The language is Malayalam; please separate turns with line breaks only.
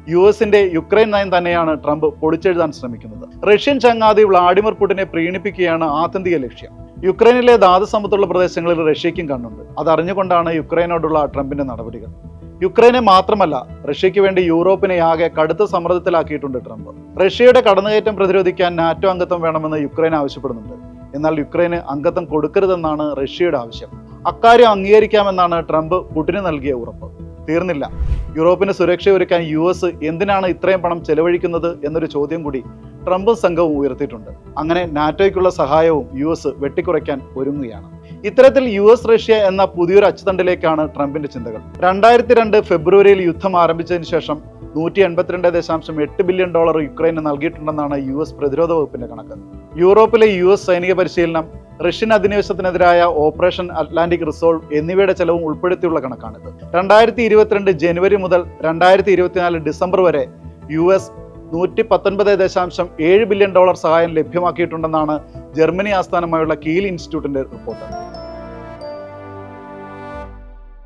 യുഎസിന്റെ യുക്രൈൻ നയം തന്നെയാണ് ട്രംപ് പൊളിച്ചെഴുതാൻ ശ്രമിക്കുന്നത്. റഷ്യൻ ചങ്ങാതി വ്ളാഡിമിർ പുടിനെ പ്രീണിപ്പിക്കുകയാണ് ആത്യന്തിക ലക്ഷ്യം. യുക്രൈനിലെ ധാതുസമ്പത്തുള്ള പ്രദേശങ്ങളിൽ റഷ്യയ്ക്കും കണ്ണുണ്ട്. അതറിഞ്ഞുകൊണ്ടാണ് യുക്രൈനോടുള്ള ട്രംപിന്റെ നടപടികൾ. യുക്രൈനെ മാത്രമല്ല, റഷ്യയ്ക്ക് വേണ്ടി യൂറോപ്പിനെ ആകെ കടുത്ത സമ്മർദ്ദത്തിലാക്കിയിട്ടുണ്ട് ട്രംപ്. റഷ്യയുടെ കടന്നുകയറ്റം പ്രതിരോധിക്കാൻ നാറ്റോ അംഗത്വം വേണമെന്ന് യുക്രൈൻ ആവശ്യപ്പെടുന്നുണ്ട്. എന്നാൽ യുക്രൈന് അംഗത്വം കൊടുക്കരുതെന്നാണ് റഷ്യയുടെ ആവശ്യം. അക്കാര്യം അംഗീകരിക്കാമെന്നാണ് ട്രംപ് പുടിന് നൽകിയ ഉറപ്പ്. തീർന്നില്ല. യൂറോപ്പിന് സുരക്ഷയൊരുക്കാൻ യുഎസ് എന്തിനാണ് ഇത്രയും പണം ചെലവഴിക്കുന്നത് എന്നൊരു ചോദ്യം കൂടി ട്രംപും സംഘവും ഉയർത്തിയിട്ടുണ്ട്. അങ്ങനെ നാറ്റോയ്ക്കുള്ള സഹായവും യുഎസ് വെട്ടിക്കുറയ്ക്കാൻ ഒരുങ്ങുകയാണ്. ഇത്തരത്തിൽ യുഎസ് റഷ്യ എന്ന പുതിയൊരു അച്ചുതണ്ടിലേക്കാണ് ട്രംപിന്റെ ചിന്തകൾ. 2002 ഫെബ്രുവരിയിൽ യുദ്ധം ആരംഭിച്ചതിന് ശേഷം $182.8 ബില്യൺ യുക്രൈന് നൽകിയിട്ടുണ്ടെന്നാണ് യുഎസ് പ്രതിരോധ വകുപ്പിന്റെ കണക്ക്. യൂറോപ്പിലെ യുഎസ് സൈനിക പരിശീലനം, റഷ്യൻ അധിനിവേശത്തിനെതിരായ ഓപ്പറേഷൻ അറ്റ്ലാന്റിക് റിസോൾവ് എന്നിവയുടെ ചെലവും ഉൾപ്പെടുത്തിയുള്ള കണക്കാണിത്. 2022 ജനുവരി മുതൽ 2024 ഡിസംബർ വരെ യുഎസ് $119.7 ബില്യൺ സഹായം ലഭ്യമാക്കിയിട്ടുണ്ടെന്നാണ് ജർമ്മനി ആസ്ഥാനമായുള്ള കീൽ ഇൻസ്റ്റിറ്റ്യൂട്ടിന്റെ റിപ്പോർട്ട്.